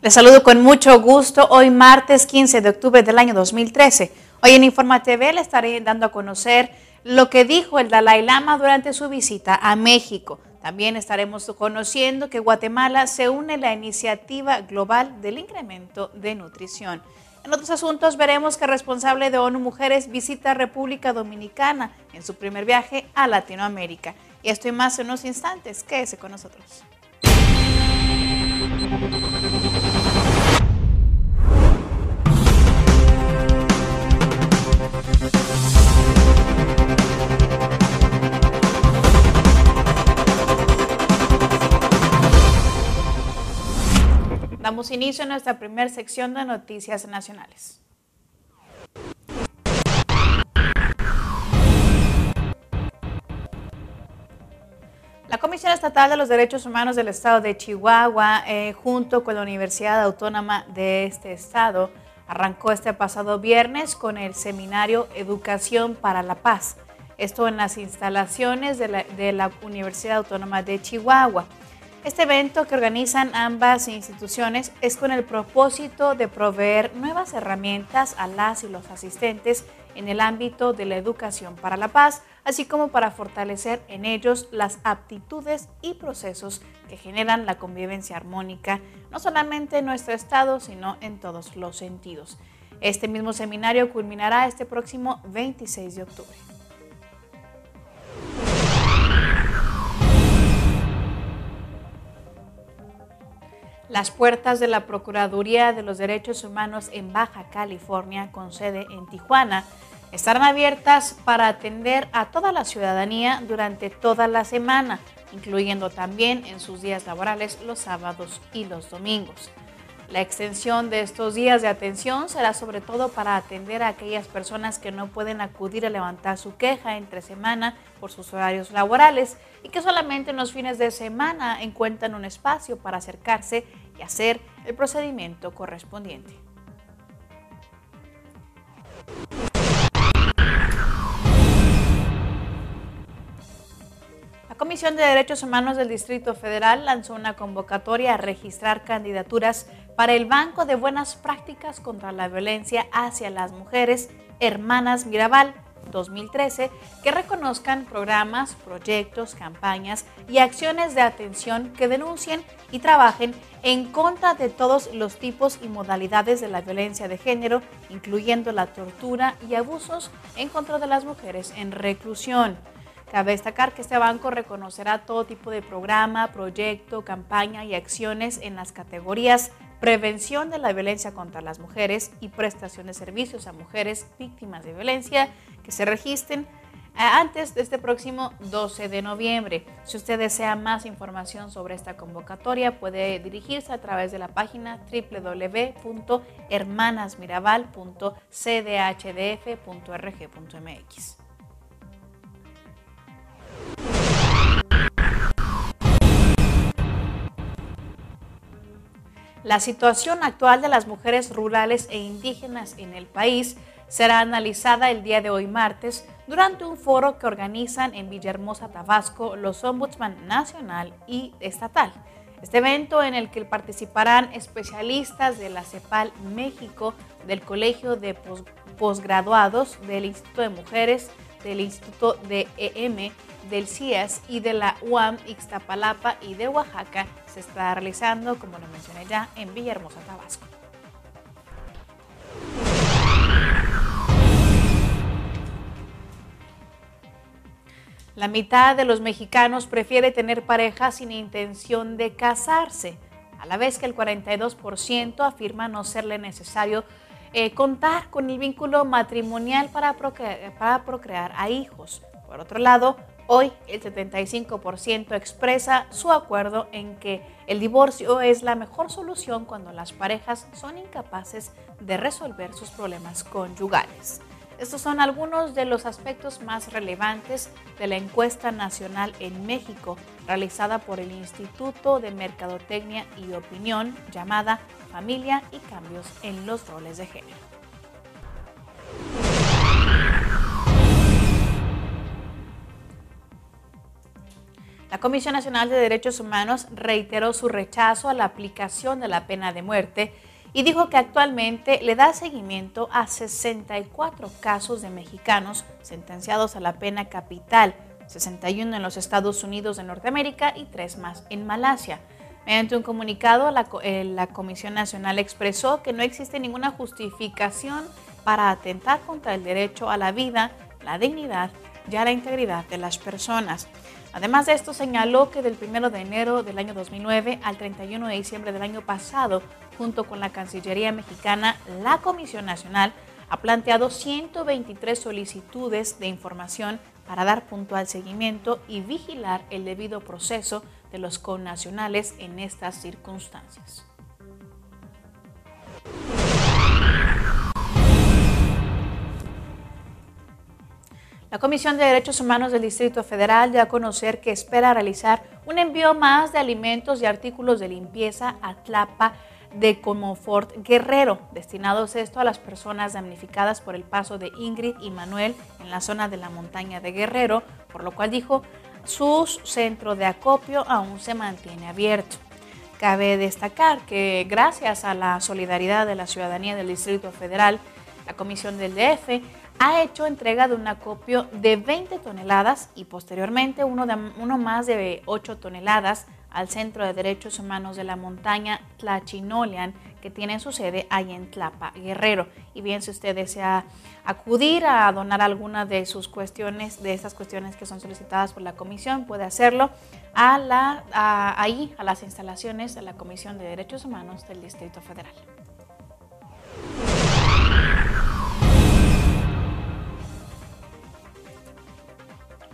Les saludo con mucho gusto hoy martes 15 de octubre del año 2013. Hoy en Informa TV le estaré dando a conocer lo que dijo el Dalai Lama durante su visita a México. También estaremos conociendo que Guatemala se une a la iniciativa global del incremento de nutrición. En otros asuntos veremos que el responsable de ONU Mujeres visita República Dominicana en su primer viaje a Latinoamérica. Y esto y más en unos instantes. Quédese con nosotros. Damos inicio a nuestra primera sección de noticias nacionales. La Comisión Estatal de los Derechos Humanos del Estado de Chihuahua, junto con la Universidad Autónoma de este estado, arrancó este pasado viernes con el seminario Educación para la Paz. Esto en las instalaciones de la Universidad Autónoma de Chihuahua. Este evento que organizan ambas instituciones es con el propósito de proveer nuevas herramientas a las y los asistentes en el ámbito de la educación para la paz, así como para fortalecer en ellos las aptitudes y procesos que generan la convivencia armónica, no solamente en nuestro estado, sino en todos los sentidos. Este mismo seminario culminará este próximo 26 de octubre. Las puertas de la Procuraduría de los Derechos Humanos en Baja California, con sede en Tijuana, estarán abiertas para atender a toda la ciudadanía durante toda la semana, incluyendo también en sus días laborales los sábados y los domingos. La extensión de estos días de atención será sobre todo para atender a aquellas personas que no pueden acudir a levantar su queja entre semana por sus horarios laborales y que solamente en los fines de semana encuentran un espacio para acercarse y hacer el procedimiento correspondiente. La Comisión de Derechos Humanos del Distrito Federal lanzó una convocatoria a registrar candidaturas para el Banco de Buenas Prácticas contra la Violencia hacia las Mujeres, Hermanas Mirabal 2013, que reconozcan programas, proyectos, campañas y acciones de atención que denuncien y trabajen en contra de todos los tipos y modalidades de la violencia de género, incluyendo la tortura y abusos en contra de las mujeres en reclusión. Cabe destacar que este banco reconocerá todo tipo de programa, proyecto, campaña y acciones en las categorías prevención de la violencia contra las mujeres y prestación de servicios a mujeres víctimas de violencia que se registren antes de este próximo 12 de noviembre. Si usted desea más información sobre esta convocatoria, puede dirigirse a través de la página www.hermanasmirabal.cdhdf.org.mx. La situación actual de las mujeres rurales e indígenas en el país será analizada el día de hoy martes durante un foro que organizan en Villahermosa, Tabasco, los Ombudsman Nacional y Estatal. Este evento en el que participarán especialistas de la CEPAL México, del Colegio de Posgraduados, del Instituto de Mujeres, del Instituto de EM, del CIES y de la UAM Ixtapalapa y de Oaxaca se está realizando, como lo mencioné ya, en Villahermosa, Tabasco. La mitad de los mexicanos prefiere tener pareja sin intención de casarse, a la vez que el 42% afirma no serle necesario contar con el vínculo matrimonial para procrear a hijos. Por otro lado, hoy el 75% expresa su acuerdo en que el divorcio es la mejor solución cuando las parejas son incapaces de resolver sus problemas conyugales. Estos son algunos de los aspectos más relevantes de la encuesta nacional en México, realizada por el Instituto de Mercadotecnia y Opinión, llamada Familia y Cambios en los Roles de Género. La Comisión Nacional de Derechos Humanos reiteró su rechazo a la aplicación de la pena de muerte y dijo que actualmente le da seguimiento a 64 casos de mexicanos sentenciados a la pena capital, 61 en los Estados Unidos de Norteamérica y 3 más en Malasia. Mediante un comunicado, la Comisión Nacional expresó que no existe ninguna justificación para atentar contra el derecho a la vida, la dignidad y a la integridad de las personas. Además de esto, señaló que del 1 de enero del año 2009 al 31 de diciembre del año pasado, junto con la Cancillería mexicana, la Comisión Nacional ha planteado 123 solicitudes de información para dar puntual seguimiento y vigilar el debido proceso de los connacionales en estas circunstancias. La Comisión de Derechos Humanos del Distrito Federal dio a conocer que espera realizar un envío más de alimentos y artículos de limpieza a Tlapa de Comonfort Guerrero, destinados a las personas damnificadas por el paso de Ingrid y Manuel en la zona de la montaña de Guerrero, por lo cual dijo su centro de acopio aún se mantiene abierto. Cabe destacar que gracias a la solidaridad de la ciudadanía del Distrito Federal, la Comisión del DF ha hecho entrega de un acopio de 20 toneladas y posteriormente uno más de 8 toneladas al Centro de Derechos Humanos de la Montaña Tlachinolian, que tiene su sede ahí en Tlapa, Guerrero. Y bien, si usted desea acudir a donar alguna de sus cuestiones, de estas cuestiones que son solicitadas por la comisión, puede hacerlo a las instalaciones de la Comisión de Derechos Humanos del Distrito Federal.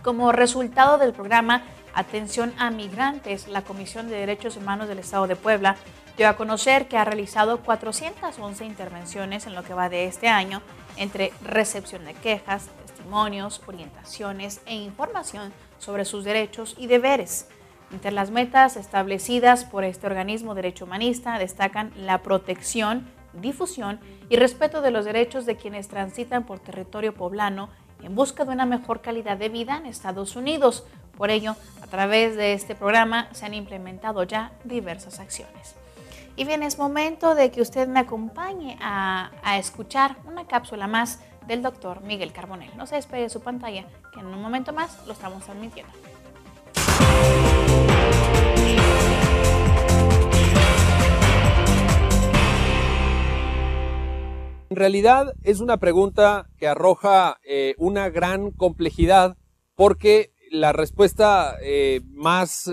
Como resultado del programa Atención a Migrantes, la Comisión de Derechos Humanos del Estado de Puebla dio a conocer que ha realizado 411 intervenciones en lo que va de este año, entre recepción de quejas, testimonios, orientaciones e información sobre sus derechos y deberes. Entre las metas establecidas por este organismo derecho humanista destacan la protección, difusión y respeto de los derechos de quienes transitan por territorio poblano en busca de una mejor calidad de vida en Estados Unidos. Por ello, a través de este programa se han implementado ya diversas acciones. Y bien, es momento de que usted me acompañe a escuchar una cápsula más del doctor Miguel Carbonell. No se despegue de su pantalla, que en un momento más lo estamos transmitiendo. En realidad es una pregunta que arroja una gran complejidad, porque la respuesta más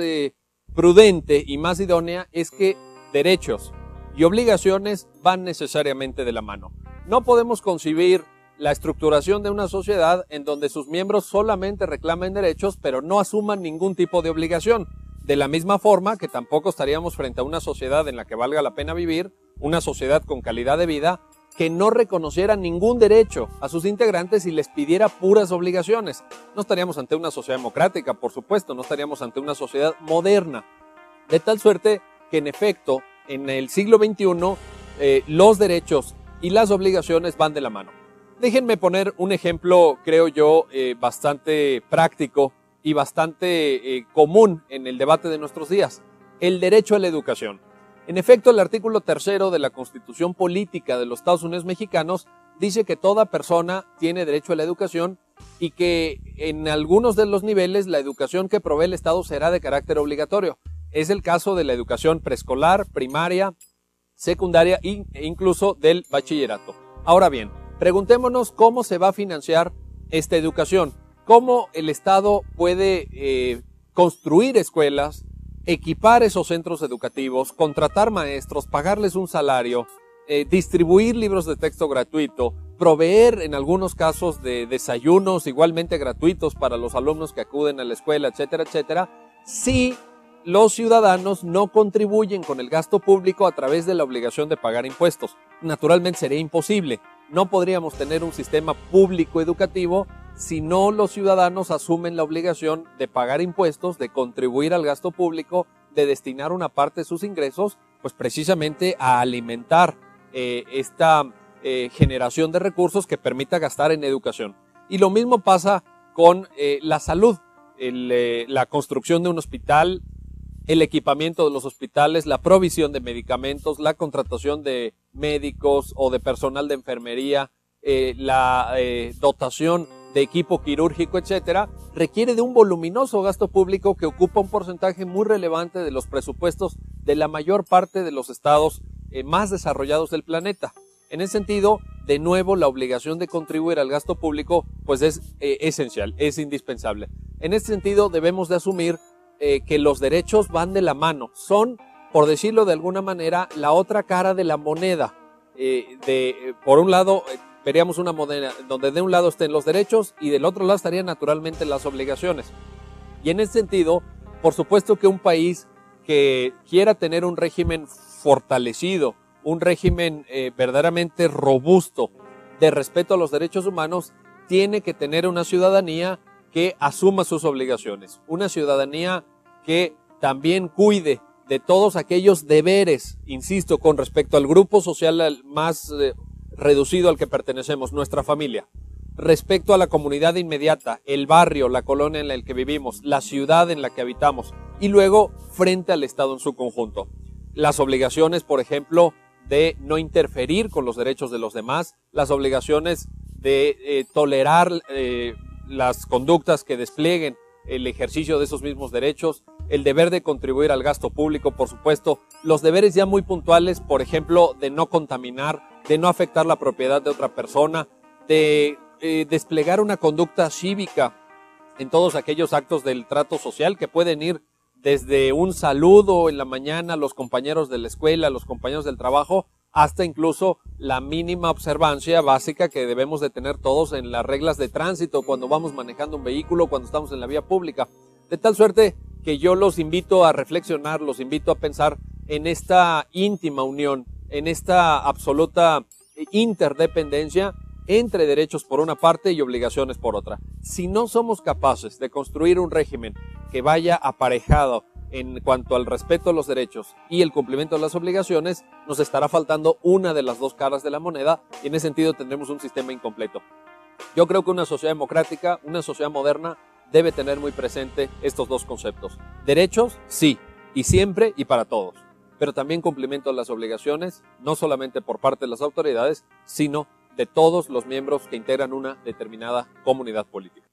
prudente y más idónea es que derechos y obligaciones van necesariamente de la mano. No podemos concebir la estructuración de una sociedad en donde sus miembros solamente reclamen derechos pero no asuman ningún tipo de obligación. De la misma forma que tampoco estaríamos frente a una sociedad en la que valga la pena vivir, una sociedad con calidad de vida, que no reconociera ningún derecho a sus integrantes y les pidiera puras obligaciones. No estaríamos ante una sociedad democrática, por supuesto, no estaríamos ante una sociedad moderna. De tal suerte que, en efecto, en el siglo XXI, los derechos y las obligaciones van de la mano. Déjenme poner un ejemplo, creo yo, bastante práctico y bastante común en el debate de nuestros días: el derecho a la educación. En efecto, el artículo 3 de la Constitución Política de los Estados Unidos Mexicanos dice que toda persona tiene derecho a la educación y que en algunos de los niveles la educación que provee el Estado será de carácter obligatorio. Es el caso de la educación preescolar, primaria, secundaria e incluso del bachillerato. Ahora bien, preguntémonos cómo se va a financiar esta educación, cómo el Estado puede construir escuelas, equipar esos centros educativos, contratar maestros, pagarles un salario, distribuir libros de texto gratuito, proveer en algunos casos de desayunos igualmente gratuitos para los alumnos que acuden a la escuela, etcétera, etcétera, si los ciudadanos no contribuyen con el gasto público a través de la obligación de pagar impuestos. Naturalmente sería imposible. No podríamos tener un sistema público educativo si no los ciudadanos asumen la obligación de pagar impuestos, de contribuir al gasto público, de destinar una parte de sus ingresos, pues precisamente a alimentar esta generación de recursos que permita gastar en educación. Y lo mismo pasa con la salud. la construcción de un hospital, el equipamiento de los hospitales, la provisión de medicamentos, la contratación de médicos o de personal de enfermería, la dotación de equipo quirúrgico, etcétera, requiere de un voluminoso gasto público que ocupa un porcentaje muy relevante de los presupuestos de la mayor parte de los estados más desarrollados del planeta. En ese sentido, de nuevo, la obligación de contribuir al gasto público pues es esencial, es indispensable. En este sentido, debemos de asumir que los derechos van de la mano, son, por decirlo de alguna manera, la otra cara de la moneda. Por un lado, veríamos una moneda donde de un lado estén los derechos y del otro lado estarían naturalmente las obligaciones. Y en ese sentido, por supuesto que un país que quiera tener un régimen fortalecido, un régimen verdaderamente robusto de respeto a los derechos humanos, tiene que tener una ciudadanía que asuma sus obligaciones, una ciudadanía que también cuide de todos aquellos deberes, insisto, con respecto al grupo social más reducido al que pertenecemos, nuestra familia, respecto a la comunidad inmediata, el barrio, la colonia en la que vivimos, la ciudad en la que habitamos y luego frente al Estado en su conjunto. Las obligaciones, por ejemplo, de no interferir con los derechos de los demás, las obligaciones de tolerar las conductas que desplieguen el ejercicio de esos mismos derechos, el deber de contribuir al gasto público, por supuesto, los deberes ya muy puntuales, por ejemplo, de no contaminar, de no afectar la propiedad de otra persona, de desplegar una conducta cívica en todos aquellos actos del trato social que pueden ir desde un saludo en la mañana a los compañeros de la escuela, a los compañeros del trabajo, hasta incluso la mínima observancia básica que debemos de tener todos en las reglas de tránsito cuando vamos manejando un vehículo, cuando estamos en la vía pública. De tal suerte que yo los invito a reflexionar, los invito a pensar en esta íntima unión, en esta absoluta interdependencia entre derechos por una parte y obligaciones por otra. Si no somos capaces de construir un régimen que vaya aparejado en cuanto al respeto a los derechos y el cumplimiento de las obligaciones, nos estará faltando una de las dos caras de la moneda y en ese sentido tendremos un sistema incompleto. Yo creo que una sociedad democrática, una sociedad moderna, debe tener muy presente estos dos conceptos. Derechos, sí, y siempre y para todos, pero también cumplimiento de las obligaciones, no solamente por parte de las autoridades, sino de todos los miembros que integran una determinada comunidad política.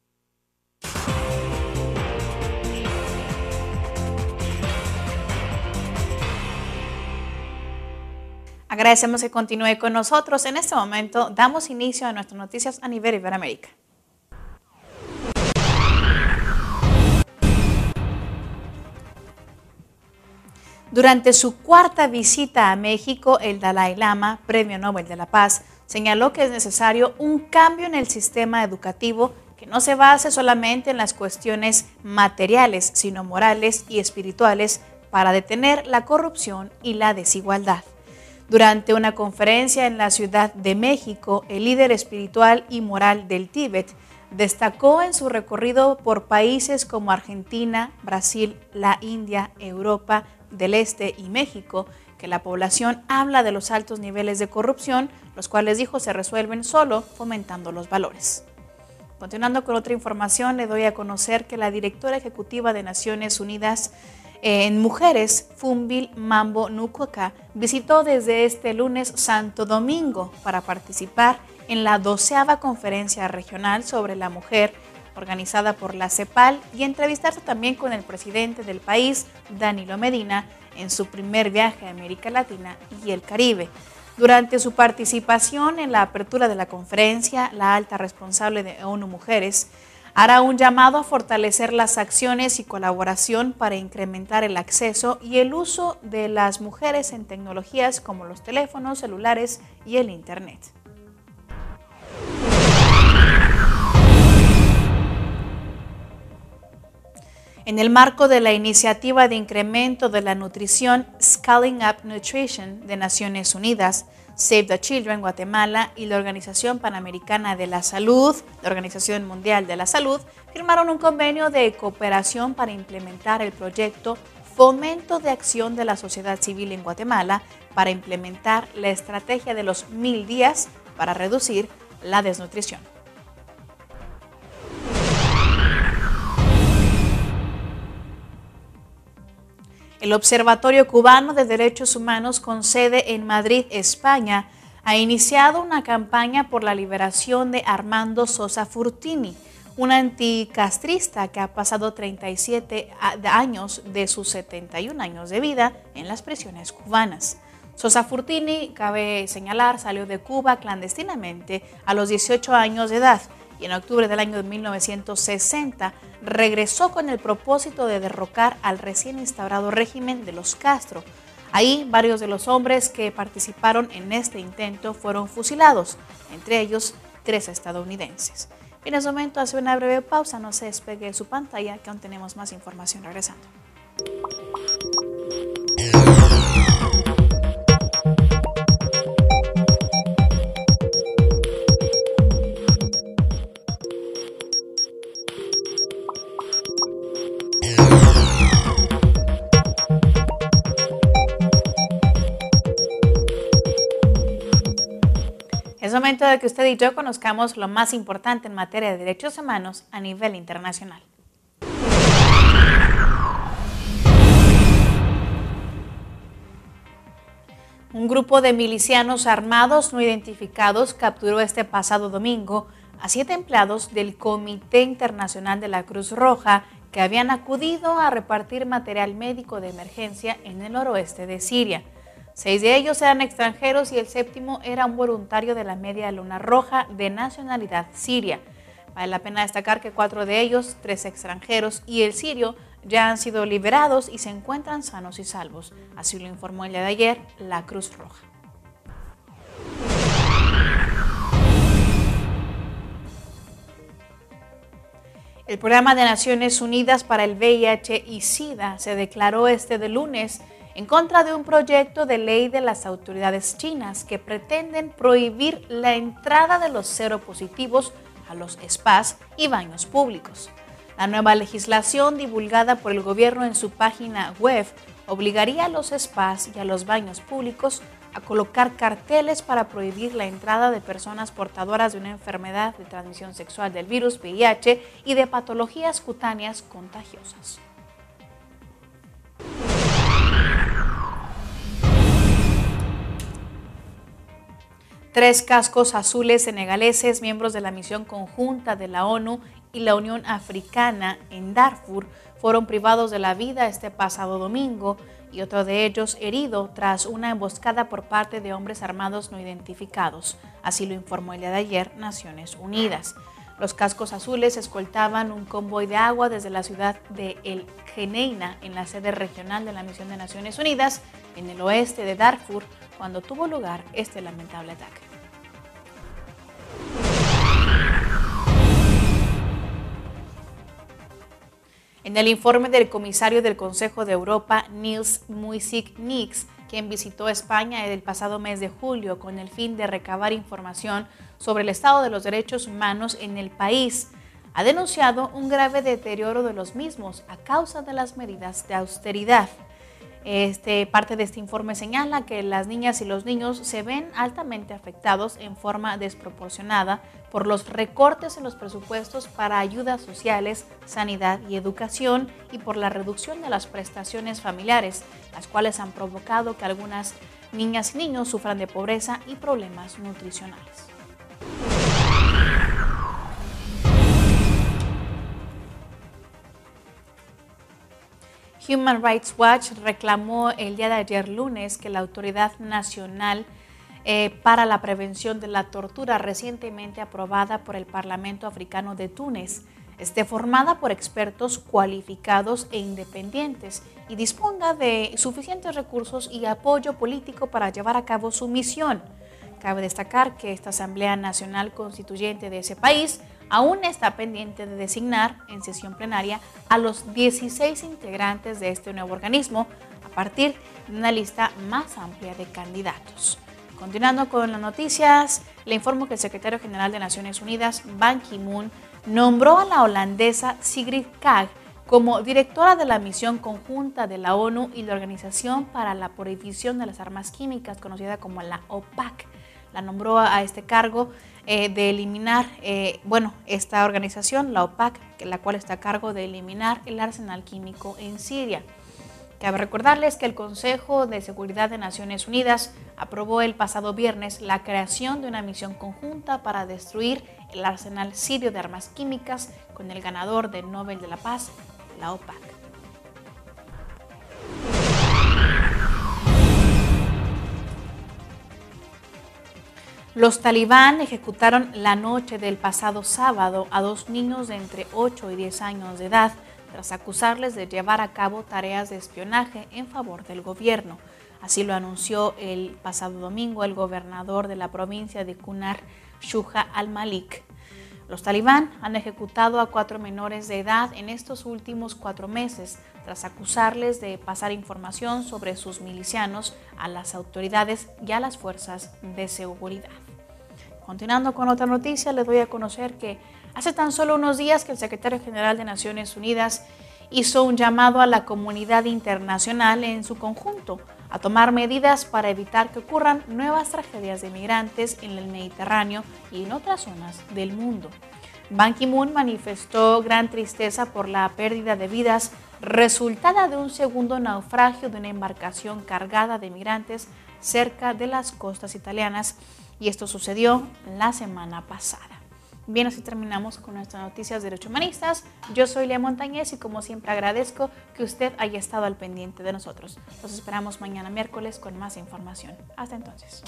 Agradecemos que continúe con nosotros. En este momento damos inicio a nuestras noticias a nivel Iberoamérica. Durante su cuarta visita a México, el Dalai Lama, Premio Nobel de la Paz, señaló que es necesario un cambio en el sistema educativo que no se base solamente en las cuestiones materiales, sino morales y espirituales para detener la corrupción y la desigualdad. Durante una conferencia en la Ciudad de México, el líder espiritual y moral del Tíbet destacó en su recorrido por países como Argentina, Brasil, la India, Europa del Este y México, que la población habla de los altos niveles de corrupción, los cuales dijo se resuelven solo fomentando los valores. Continuando con otra información, le doy a conocer que la directora ejecutiva de Naciones Unidas en Mujeres, Fumbil Mambo Nukuka, visitó desde este lunes Santo Domingo para participar en la 12ª Conferencia Regional sobre la Mujer, organizada por la CEPAL, y entrevistarse también con el presidente del país, Danilo Medina, en su primer viaje a América Latina y el Caribe. Durante su participación en la apertura de la conferencia, la alta responsable de ONU Mujeres hará un llamado a fortalecer las acciones y colaboración para incrementar el acceso y el uso de las mujeres en tecnologías como los teléfonos celulares y el Internet. En el marco de la iniciativa de incremento de la nutrición Scaling Up Nutrition de Naciones Unidas, Save the Children Guatemala y la Organización Panamericana de la Salud, la Organización Mundial de la Salud, firmaron un convenio de cooperación para implementar el proyecto Fomento de Acción de la Sociedad Civil en Guatemala para implementar la estrategia de los 1000 días para reducir la desnutrición. El Observatorio Cubano de Derechos Humanos, con sede en Madrid, España, ha iniciado una campaña por la liberación de Armando Sosa Fortini, un anticastrista que ha pasado 37 años de sus 71 años de vida en las prisiones cubanas. Sosa Fortini, cabe señalar, salió de Cuba clandestinamente a los 18 años de edad y en octubre del año 1960 regresó con el propósito de derrocar al recién instaurado régimen de los Castro. Ahí varios de los hombres que participaron en este intento fueron fusilados, entre ellos 3 estadounidenses. En ese momento hace una breve pausa, no se despegue de su pantalla que aún tenemos más información regresando. Es momento de que usted y yo conozcamos lo más importante en materia de derechos humanos a nivel internacional. Un grupo de milicianos armados no identificados capturó este pasado domingo a 7 empleados del Comité Internacional de la Cruz Roja que habían acudido a repartir material médico de emergencia en el noroeste de Siria. 6 de ellos eran extranjeros y el 7º era un voluntario de la Media Luna Roja de nacionalidad siria. Vale la pena destacar que 4 de ellos, 3 extranjeros y el sirio, ya han sido liberados y se encuentran sanos y salvos. Así lo informó el día de ayer la Cruz Roja. El Programa de Naciones Unidas para el VIH y SIDA se declaró de lunes en contra de un proyecto de ley de las autoridades chinas que pretenden prohibir la entrada de los seropositivos a los spas y baños públicos. La nueva legislación divulgada por el gobierno en su página web obligaría a los spas y a los baños públicos a colocar carteles para prohibir la entrada de personas portadoras de una enfermedad de transmisión sexual del virus VIH y de patologías cutáneas contagiosas. Tres cascos azules senegaleses, miembros de la misión conjunta de la ONU y la Unión Africana en Darfur, fueron privados de la vida este pasado domingo y otro de ellos herido tras una emboscada por parte de hombres armados no identificados. Así lo informó el día de ayer Naciones Unidas. Los cascos azules escoltaban un convoy de agua desde la ciudad de El Geneina, en la sede regional de la Misión de Naciones Unidas, en el oeste de Darfur, cuando tuvo lugar este lamentable ataque. En el informe del comisario del Consejo de Europa, Nils Muižnieks, quien visitó España el pasado mes de julio con el fin de recabar información sobre el estado de los derechos humanos en el país, ha denunciado un grave deterioro de los mismos a causa de las medidas de austeridad. Parte de este informe señala que las niñas y los niños se ven altamente afectados en forma desproporcionada por los recortes en los presupuestos para ayudas sociales, sanidad y educación y por la reducción de las prestaciones familiares, las cuales han provocado que algunas niñas y niños sufran de pobreza y problemas nutricionales. Human Rights Watch reclamó el día de ayer lunes que la Autoridad Nacional para la Prevención de la Tortura, recientemente aprobada por el Parlamento Africano de Túnez, esté formada por expertos cualificados e independientes y disponga de suficientes recursos y apoyo político para llevar a cabo su misión. Cabe destacar que esta Asamblea Nacional Constituyente de ese país aún está pendiente de designar en sesión plenaria a los 16 integrantes de este nuevo organismo a partir de una lista más amplia de candidatos. Continuando con las noticias, le informo que el secretario general de Naciones Unidas, Ban Ki-moon, nombró a la holandesa Sigrid Kaag como directora de la misión conjunta de la ONU y la Organización para la Prohibición de las Armas Químicas, conocida como la OPAC. La nombró a este cargo de eliminar, esta organización, la OPAC, la cual está a cargo de eliminar el arsenal químico en Siria. Cabe recordarles que el Consejo de Seguridad de Naciones Unidas aprobó el pasado viernes la creación de una misión conjunta para destruir el arsenal sirio de armas químicas con el ganador del Nobel de la Paz, la OPAC. Los talibán ejecutaron la noche del pasado sábado a 2 niños de entre 8 y 10 años de edad tras acusarles de llevar a cabo tareas de espionaje en favor del gobierno. Así lo anunció el pasado domingo el gobernador de la provincia de Kunar, Shuja al-Malik. Los talibán han ejecutado a 4 menores de edad en estos últimos 4 meses, tras acusarles de pasar información sobre sus milicianos a las autoridades y a las fuerzas de seguridad. Continuando con otra noticia, les doy a conocer que hace tan solo unos días que el secretario general de Naciones Unidas hizo un llamado a la comunidad internacional en su conjunto a tomar medidas para evitar que ocurran nuevas tragedias de migrantes en el Mediterráneo y en otras zonas del mundo. Ban Ki-moon manifestó gran tristeza por la pérdida de vidas resultada de un segundo naufragio de una embarcación cargada de migrantes cerca de las costas italianas, y esto sucedió la semana pasada. Bien, así terminamos con nuestras noticias de Derechos Humanistas. Yo soy Lea Montañez y como siempre agradezco que usted haya estado al pendiente de nosotros. Los esperamos mañana miércoles con más información. Hasta entonces.